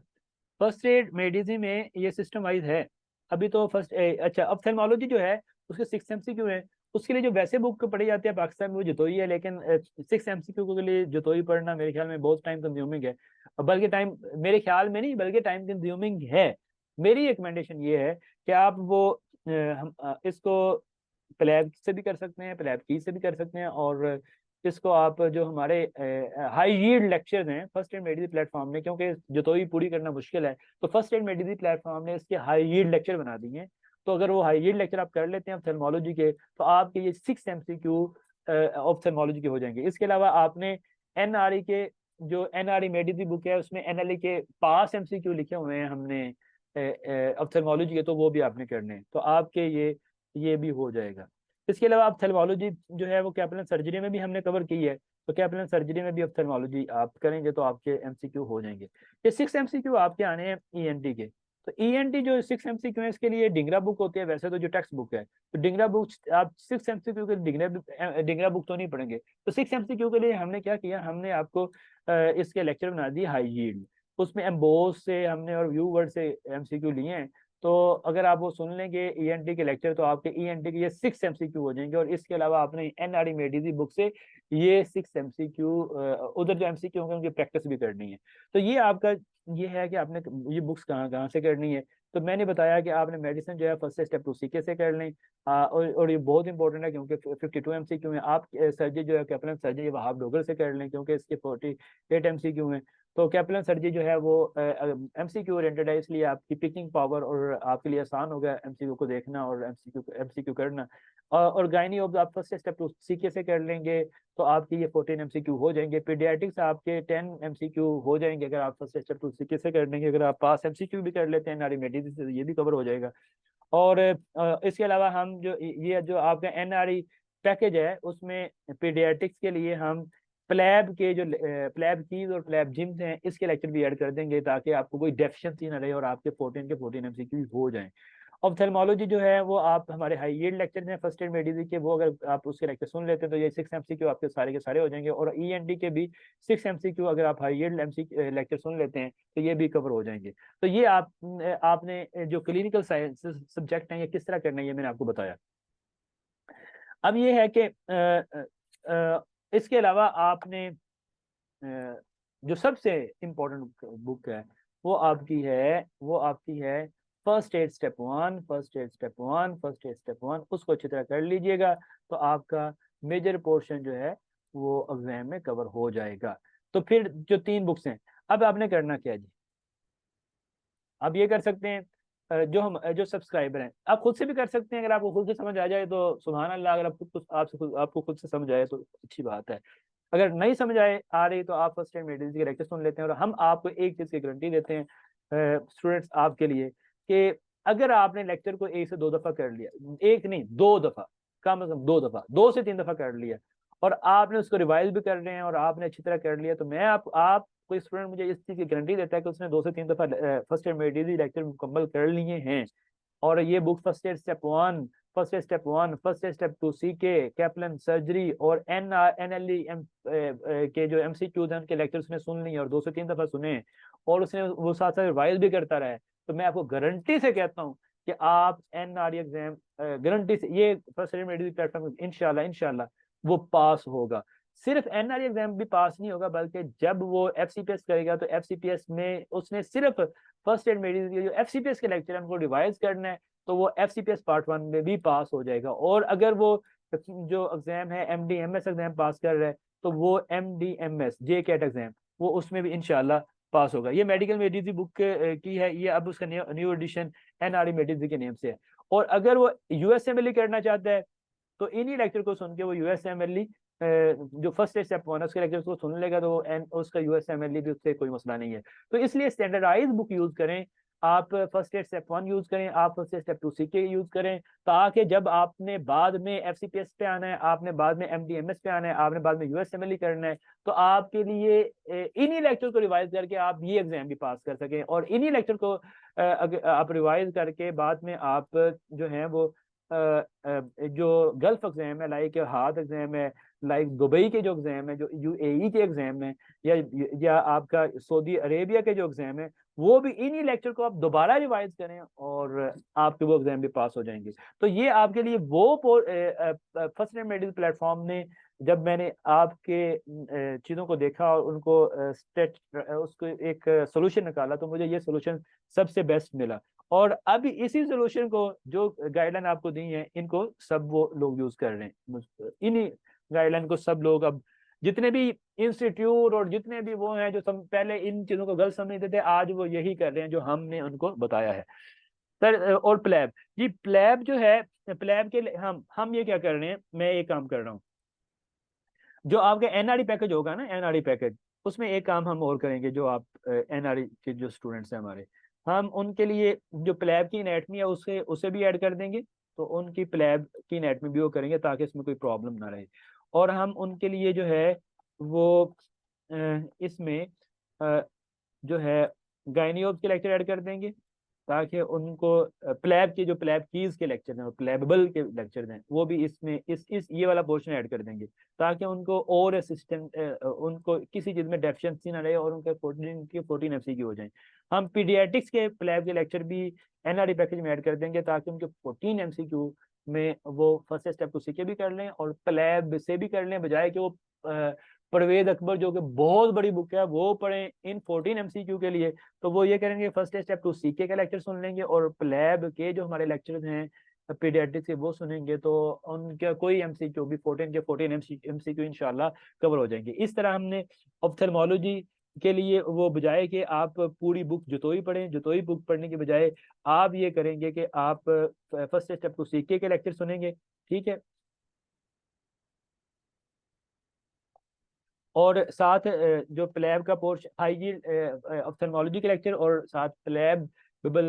फर्स्ट एड मेडिसिन में ये सिस्टम वाइज है। अभी तो अच्छा ऑप्थेल्मोलॉजी जो है उसके 6 एमसीक्यू हैं। उसके लिए जो वैसे बुक पढ़ी जाती है पाकिस्तान में वो जतोई है, लेकिन 6 एमसीक्यू के लिए जतोई पढ़ना मेरे ख्याल में बहुत टाइम कंज्यूमिंग है। बल्कि टाइम मेरे ख्याल में नहीं बल्कि टाइम कंज्यूमिंग है। मेरी रिकमेंडेशन ये है कि आप वो इसको प्लेब से भी कर सकते हैं, प्लेब की से भी कर सकते हैं, और इसको आप जो हमारे हाई यील्ड लेक्चर्स हैं फर्स्ट एड मेडिसिन प्लेटफॉर्म ने, क्योंकि जो तो ही पूरी करना मुश्किल है, तो फर्स्ट एड मेडिसिन प्लेटफॉर्म ने इसके हाई यील्ड लेक्चर बना दिए हैं। तो अगर वो हाई यील्ड लेक्चर आप कर लेते हैं ऑप्थेल्मोलॉजी के, तो आपके ये 6 MCQ ऑप्थेल्मोलॉजी के हो जाएंगे। इसके अलावा आपने एनआरई के, जो एनआरई मेडिसिन बुक है उसमें एनएलई के पास MCQ लिखे हुए हैं हमने ऑप्थेल्मोलॉजी के, तो वो भी आपने करने हैं, तो आपके ये भी हो जाएगा। इसके अलावा ऑप्थेल्मोलॉजी जो है वो कैपिलर सर्जरी में भी हमने कवर की है, तो कैपिलर सर्जरी में भी ऑप्थेल्मोलॉजी आप करेंगे तो आपके MCQ हो जाएंगे। ये 6 MCQ आपके आने हैं ENT के। तो ENT जो 6 MCQ है इसके लिए डिंगरा बुक होती है, वैसे तो जो टेक्स्ट बुक है, तो डिंगरा बुक आप 6 MCQ के डिंगरा बुक तो नहीं पढ़ेंगे। तो 6 MCQ के लिए हमने क्या किया, हमने आपको इसके लेक्चर बना दिए हाई यील्ड, उसमें एम्बोस से हमने और व्यू वर्ड से MCQ लिए हैं। तो अगर आप वो सुन लेंगे ENT के लेक्चर, तो आपके ENT के ये 6 MCQ हो जाएंगे। और इसके अलावा आपने एनआरई मेडिसिन बुक से ये 6 MCQ उधर जो MCQ होंगे उनकी प्रैक्टिस भी करनी है। तो ये आपका ये है कि आपने ये बुक्स कहाँ कहाँ से करनी है। तो मैंने बताया कि आपने मेडिसिन जो है फर्स्ट स्टेप टू CK से कर लें, और ये बहुत इंपॉर्टेंट है क्योंकि 52 MCQ में आप सर्जरी जो है कैप्लन सर्जरी वहाब डोगर से कर लें, क्योंकि इसके 48 MCQ में। तो कैप्लन सर्जरी जो है वो MCQ ओरिएंटेड है, इसलिए आपकी पिकिंग पावर और आपके लिए आसान होगा MCQ को देखना और MCQ करना। और गायनी ऑफ आप फर्स्ट स्टेप टू CK से कर लेंगे तो आपकी ये 14 MCQ हो जाएंगे। पीडियाट्रिक्स आपके 10 MCQ हो जाएंगे अगर आप फर्स्ट स्टेप टू CK से कर लेंगे। अगर आप पास MCQ भी कर लेते हैं नारी मेडिसिन से, ये भी कवर हो जाएगा। और इसके अलावा हम जो ये जो आपका NRE पैकेज है उसमें पीडियाट्रिक्स के लिए हम प्लैब के जो प्लैब कीज और प्लैब जिम्स हैं इसके लेक्चर भी ऐड कर देंगे, ताकि आपको कोई डेफिशिएंसी ना रहे और आपके 14 के 14 MCQ हो जाएं। ऑप्थेल्मोलॉजी जो है वो आप हमारे हाई यील्ड लेक्चर हैं फर्स्ट एड मेडिसिन के, वो अगर आप उसके लेक्चर सुन लेते हैं तो ये 6 MCQ आपके सारे के सारे हो जाएंगे। और ENT के भी 6 MCQ अगर आप हाई यील्ड MCQ लेक्चर सुन लेते हैं तो ये भी कवर हो जाएंगे। तो ये आपने जो क्लिनिकल साइंस सब्जेक्ट हैं ये किस तरह करना है ये मैंने आपको बताया। अब ये है कि इसके अलावा आपने जो सबसे इम्पोर्टेंट बुक है वो आपकी है first aid step 1, first aid step 1, first aid step 1, उसको अच्छी तरह कर लीजिएगा तो आपका मेजर पोर्शन जो है वो एग्जाम में कवर हो जाएगा। तो फिर जो 3 बुक्स हैं, अब आपने करना क्या है जी, आप ये कर सकते हैं जो सब्सक्राइबर हैं आप खुद से भी कर सकते हैं। अगर आपको खुद से समझ आ जाए तो सुभान अल्लाह, अगर आप खुद आपको खुद से समझ आए तो अच्छी बात है। अगर नहीं समझ आए आ रही तो आप फर्स्ट टाइम मेडिसिन के लेक्चर सुन लेते हैं। और हम आपको एक चीज की गारंटी देते हैं स्टूडेंट्स आपके लिए, कि अगर आपने लेक्चर को 1 से 2 दफा कर लिया, एक नहीं 2 दफा, कम से कम 2 दफा, 2 से 3 दफा कर लिया, और आपने उसको रिवाइज भी कर रहे हैं और आपने अच्छी तरह कर लिया, तो मैं आप कोई स्टूडेंट मुझे इस चीज की गारंटी देता है कि उसने 2 से 3 दफा फर्स्ट एड मेडिसिन लेक्चर मुकम्मल कर लिए हैं। और ये book first aid step 1, first aid step 1, first aid step 2 CK, Kaplan surgery और NLE के जो MCQs हैं उनके लेक्चर उसने सुन लिए और 2 से 3 दफा सुने, और उसने वो साथ साथ रिवाइज भी करता रहा है। तो मैं आपको गारंटी से कहता हूँ कि आप NRE एग्जाम गारंटी से ये फर्स्ट एड मेडिसिन प्लेटफॉर्म इंशाल्लाह इंशाल्लाह वो पास होगा। सिर्फ NRE एग्जाम भी पास नहीं होगा, बल्कि जब वो FCPS करेगा तो FCPS में उसने सिर्फ फर्स्ट एड मेडिसिन के जो FCPS के लेक्चर है उनको रिवाइज करना है, तो वो FCPS पार्ट 1 में भी पास हो जाएगा। और अगर वो जो एग्जाम है MD-MS एग्जाम पास कर रहा है तो वो MD-MS JCAT एग्जाम वो उसमें भी इंशाल्लाह पास होगा। ये मेडिकल मेडिसिन बुक की है, ये अब उसका न्यू एडिशन NRE मेडिसिन के नेम से है। और अगर वो USMLE करना चाहता है तो इन्हीं लेक्चर को सुन के वो USMLE जो फर्स्ट स्टेप 1 है उसके लेक्चर को सुन लेगा तो उसका USMLE भी उससे कोई मसला नहीं है। तो इसलिए स्टैंडर्डाइज बुक यूज करें, आप फर्स्ट एड स्टेप 1 यूज करें, आप first aid step 2 CK use करें, ताकि जब आपने बाद में FCPS पे आना है, आपने बाद में MD-MS पे आना है, आपने बाद में USMLE करना है, तो आपके लिए इन्हीं लेक्चर को रिवाइज करके आप ये एग्जाम भी पास कर सकें। और इन्हीं लेक्चर को आप रिवाइज करके बाद में आप जो है वो जो गल्फ एग्जाम है, लाइक हाथ एग्जाम है, लाइक दुबई के जो एग्जाम है, जो UAE के एग्जाम है, या आपका सऊदी अरेबिया के जो एग्जाम है, वो भी इन्हीं लेक्चर को आप दोबारा रिवाइज करें और आपके वो एग्जाम भी पास हो जाएंगे। तो ये आपके लिए वो फर्स्ट एड मेडिसिन प्लेटफॉर्म ने, जब मैंने आपके चीज़ों को देखा और उनको उसको एक सोल्यूशन निकाला, तो मुझे ये सोल्यूशन सबसे बेस्ट मिला। और अभी इसी सोल्यूशन को जो गाइडलाइन आपको दी है इनको सब वो लोग यूज कर रहे हैं। इन्हीं गाइडलाइन को सब लोग अब जितने भी इंस्टीट्यूट और जितने भी वो हैं जो पहले इन चीजों को गलत समझते थे, आज वो यही कर रहे हैं जो हमने उनको बताया है सर। और प्लैब जी, प्लैब जो है, प्लैब के लिए हम ये क्या कर रहे हैं, मैं ये काम कर रहा हूँ, जो आपका एनआरई पैकेज होगा ना, एनआरई पैकेज, उसमें एक काम हम और करेंगे, जो आप एनआरई के जो स्टूडेंट्स हैं हमारे, हम उनके लिए जो प्लैब की एनेटमी है उसे भी ऐड कर देंगे, तो उनकी प्लैब की एनेटमी भी वो करेंगे ताकि इसमें कोई प्रॉब्लम ना रहे। और हम उनके लिए जो है वो इसमें जो है गायनियोब के लेक्चर ऐड कर देंगे, ताकि उनको प्लैब के जो प्लैब कीज के लेक्चर हैं, प्लैबल के लेक्चर हैं, वो भी इसमें इस ये वाला पोर्शन ऐड कर देंगे, ताकि उनको और असिस्टेंट उनको किसी चीज में डेफिशिएंसी ना रहे और उनके 14 एफसी हो जाए। हम पीडियाट्रिक्स के प्लैब के लेक्चर भी एनआरई पैकेज में ऐड कर देंगे, ताकि उनके 14 एमसीक्यू में वो फर्स्ट स्टेप टू सीके भी कर लें और प्लैब से भी कर लें, बजाय कि वो परवेज अकबर जो कि बहुत बड़ी बुक है वो पढ़ें इन 14 एमसीक्यू के लिए। तो वो ये करेंगे फर्स्ट स्टेप टू सीके का लेक्चर सुन लेंगे और प्लैब के जो हमारे लेक्चर्स हैं पीडियाट्रिक्स के वो सुनेंगे, तो उनका कोई एमसीक्यू भी 14 के 14 एमसीक्यू इंशाल्लाह कवर हो जाएंगे। इस तरह हमने ऑप्थेल्मोलॉजी के लिए वो बजाय कि आप पूरी बुक जुतोई पढ़ें, जुतोई बुक पढ़ने के बजाय आप ये करेंगे कि आप फर्स्ट स्टेप टू सीके के लेक्चर सुनेंगे, ठीक है। और साथ जो प्लैब का पोर्शन हाइजीन ऑप्थेल्मोलॉजी के लेक्चर और साथ प्लैब बिबल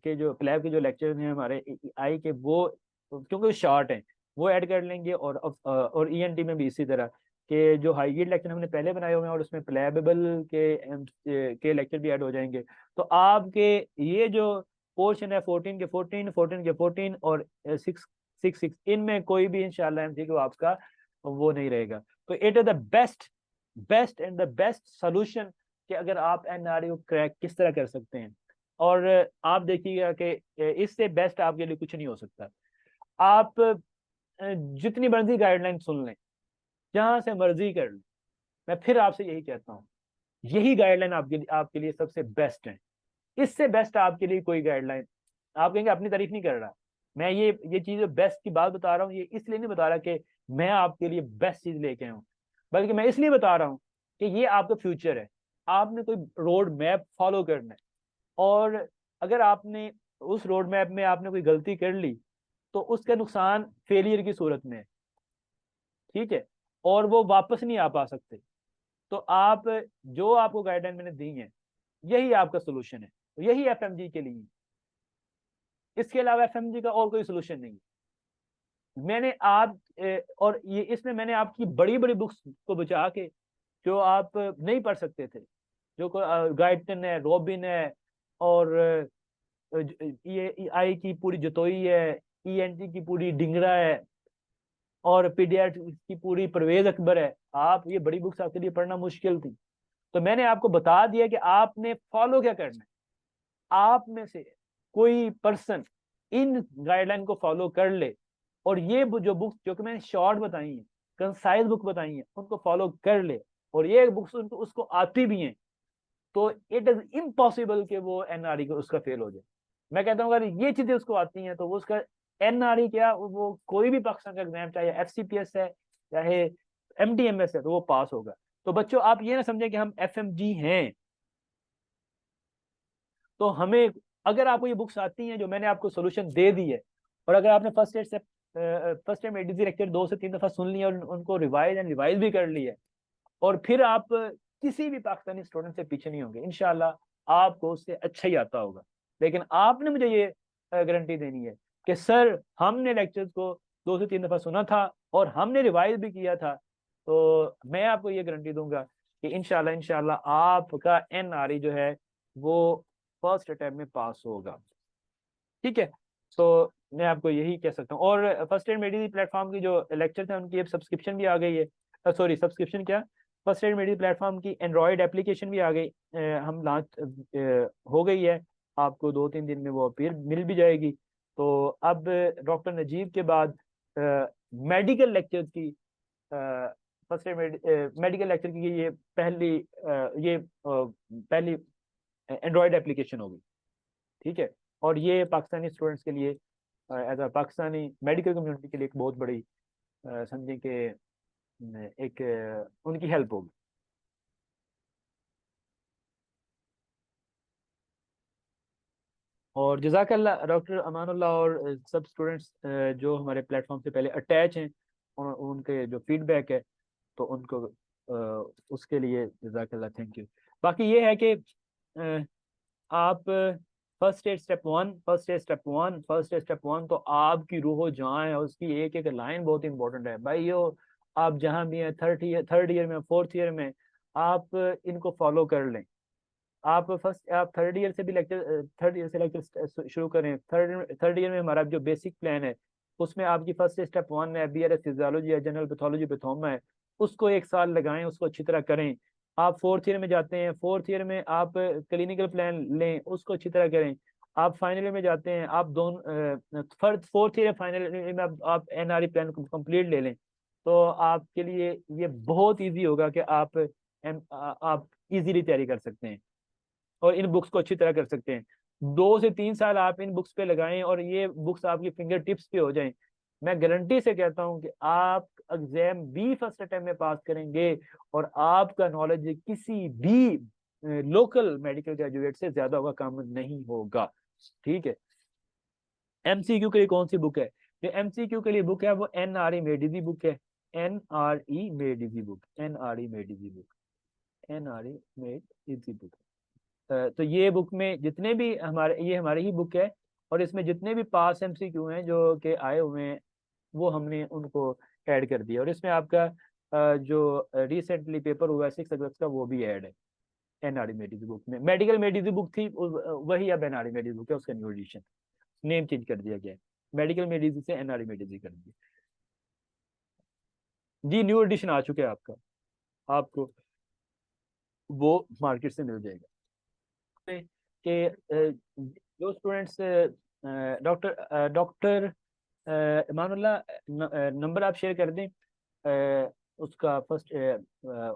के जो प्लैब के जो लेक्चर हैं हमारे आई के, वो क्योंकि वो शॉर्ट हैं वो ऐड कर लेंगे। और ईएनटी में भी इसी तरह के जो हाइजीन लेक्चर हमने पहले बनाए हुए हैं और उसमें प्लैबेबल के लेक्चर भी ऐड हो जाएंगे। तो आपके ये जो पोर्शन है 14 के 14, 14 के 14 और 6 इनमें कोई भी इंशाल्लाह एमसीक्यू आपका वो नहीं रहेगा। तो it is the best and the best solution कि अगर आप एनआरई को क्रैक किस तरह कर सकते हैं। और आप देखिएगा कि इससे बेस्ट आपके लिए कुछ नहीं हो सकता। आप जितनी मर्जी गाइडलाइन सुन लें, जहां से मर्जी कर लें, मैं फिर आपसे यही कहता हूँ, यही गाइडलाइन आपके लिए सबसे बेस्ट है। इससे बेस्ट आपके लिए कोई गाइडलाइन, आप कहेंगे अपनी तारीफ नहीं कर रहा, मैं ये चीज बेस्ट की बात बता रहा हूँ, ये इसलिए नहीं बता रहा कि मैं आपके लिए बेस्ट चीज लेके आऊँ, बल्कि मैं इसलिए बता रहा हूँ कि ये आपका फ्यूचर है। आपने कोई रोड मैप फॉलो करना है, और अगर आपने उस रोड मैप में आपने कोई गलती कर ली तो उसका नुकसान फेलियर की सूरत में है, ठीक है, और वो वापस नहीं आ पा सकते। तो आप जो आपको गाइडलाइन मैंने दी है, यही आपका सोल्यूशन है, यही एफएमजी के लिए। इसके अलावा एफएमजी का और कोई सोल्यूशन नहीं है। मैंने आप और ये इसमें मैंने आपकी बड़ी बड़ी बुक्स को बचा के, जो आप नहीं पढ़ सकते थे, जो गाइडन है, रॉबिन है, और ये आई की पूरी जतोई है, ईएनटी की पूरी डिंगरा है, और पीडियाट्रिक्स की पूरी परवेज अकबर है, आप ये बड़ी बुक्स आपके लिए पढ़ना मुश्किल थी। तो मैंने आपको बता दिया कि आपने फॉलो क्या करना है। आप में से कोई पर्सन इन गाइडलाइन को फॉलो कर ले, और ये जो बुक्स जो कि मैंने शॉर्ट बताई हैं, कंसाइज बुक बताई हैं, उनको फॉलो कर ले, और ये बुक्स उनको उसको आती भी हैं, तो इट इज इम्पॉसिबल कि वो एनआरई को उसका फेल हो जाए। मैं कहता हूँ अगर ये चीजें उसको आती हैं तो वो उसका एनआरई क्या, वो कोई भी पाकिस्तान का एग्जाम, चाहे एफसीपीएस है चाहे एमडीएमएस है, तो वो पास होगा। तो बच्चों आप ये ना समझें कि हम एफएमजी हैं तो हमें, अगर आपको ये बुक्स आती हैं जो मैंने आपको सोल्यूशन दे दी है, और अगर आपने फर्स्ट एड में एडीजी लेक्चर 2 से 3 दफा सुन लिया और उनको रिवाइज भी कर लिया, और फिर आप किसी भी पाकिस्तानी स्टूडेंट से पीछे नहीं होंगे, इंशाल्लाह आपको उससे अच्छा ही आता होगा। लेकिन आपने मुझे ये गारंटी देनी है कि सर हमने लेक्चर्स को 2 से 3 दफा सुना था और हमने रिवाइज भी किया था, तो मैं आपको ये गारंटी दूंगा कि इंशाल्लाह इंशाल्लाह आपका एनआरई जो है वो फर्स्ट अटेम्प्ट में पास होगा, ठीक है। तो मैं आपको यही कह सकता हूँ। और फर्स्ट एड मेडिकल प्लेटफॉर्म की जो लेक्चर थे उनकी अब सब्सक्रिप्शन भी आ गई है, सॉरी सब्सक्रिप्शन क्या, फर्स्ट एड मेडिकल प्लेटफॉर्म की एंड्रॉयड एप्लीकेशन भी आ गई, हम लॉन्च हो गई है, आपको 2-3 दिन में वो फिर मिल भी जाएगी। तो अब डॉक्टर नजीब के बाद मेडिकल लेक्चर की फर्स्ट एड मेडिकल लेक्चर की ये पहली एंड्रॉयड एप्लीकेशन होगी, ठीक है। और ये पाकिस्तानी स्टूडेंट्स के लिए as a Pakistani medical community के लिए एक बहुत बड़ी समझें कि एक उनकी हेल्प होगी। और जज़ाकल्लाह डॉक्टर अमानुल्लाह और सब स्टूडेंट्स जो हमारे प्लेटफॉर्म से पहले अटैच हैं, उनके जो फीडबैक है तो उनको उसके लिए जज़ाकल्लाह, थैंक यू। बाकी ये है कि आप first aid step one, first aid step one, first aid step one, तो आपकी रूहो जहाँ है उसकी एक एक लाइन बहुत इंपॉर्टेंट है भाई। यो आप जहाँ भी हैं, थर्ड ईयर में, फोर्थ ईयर में, आप इनको फॉलो कर लें। आप थर्ड ईयर से भी लेक्चर, थर्ड ईयर से लेक्चर शुरू करें। थर्ड ईयर में हमारा जो बेसिक प्लान है उसमें आपकी फर्स्ट स्टेप वन है, BRS फिजियोलॉजी है, जनरल पैथोलॉजी पैथोमा है, उसको एक साल लगाएं, उसको अच्छी तरह करें। आप फोर्थ ईयर में जाते हैं, फोर्थ ईयर में आप क्लिनिकल प्लान लें, उसको अच्छी तरह करें। आप फाइनल ईयर में जाते हैं, आप दोनों फोर्थ ईयर फाइनल ईयर में आप NRE प्लान कंप्लीट ले लें, तो आपके लिए ये बहुत इजी होगा कि आप इजीली तैयारी कर सकते हैं और इन बुक्स को अच्छी तरह कर सकते हैं। 2 से 3 साल आप इन बुक्स पे लगाएं और ये बुक्स आपकी फिंगर टिप्स पे हो जाएं। मैं गारंटी से कहता हूं कि आप एग्जाम भी फर्स्ट अटेम्प्ट में पास करेंगे और आपका नॉलेज किसी भी लोकल मेडिकल ग्रेजुएट से ज्यादा होगा, कम नहीं होगा। ठीक है। MCQ के लिए कौन सी बुक है? जो MCQ के लिए बुक है वो NRE मेडिजी बुक है। NRE मेडिजी बुक, NRE मेडिजी बुक, NRE मेडिजी बुक। तो ये बुक में जितने भी ये हमारी ही बुक है और इसमें जितने भी पास MCQ हैं जो कि आए हुए हैं वो हमने उनको ऐड कर दिया। और इसमें आपका जो रिसेंटली पेपर हुआ है 6 अगस्त का वो भी ऐड है NRE मेडिजी बुक में। मेडिकल मेडिजी बुक थी वही अब NRE मेडिजी बुक है, उसका न्यू एडिशन, नेम चेंज कर दिया गया है, मेडिकल मेडिजी से NRE मेडिजी कर दिया जी। न्यू एडिशन आ चुका है आपका, आपको वो मार्केट से मिल जाएगा। कि जो स्टूडेंट्स डॉक्टर डॉक्टर इमानुल्लाह नंबर आप शेयर कर दें उसका फर्स्ट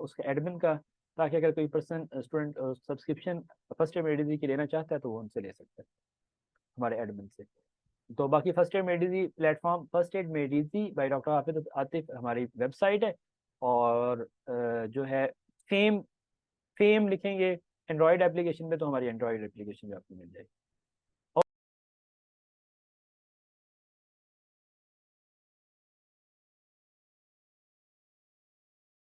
उसका एडमिन का, ताकि अगर कोई person student subscription first aid मेडिजी की लेना चाहता है तो वो उनसे ले सकता है हमारे एडमिन से। तो बाकी फर्स्ट एड मेडिजी प्लेटफॉर्म फर्स्ट एड मेडिजी बाय डॉक्टर हाफिज आतिफ हमारी वेबसाइट है। और जो है फेम, फेम लिखेंगे एंड्रॉयड एप्लीकेशन में तो हमारी एंड्रॉयड एप्लीकेशन भी आपको मिल जाएगी।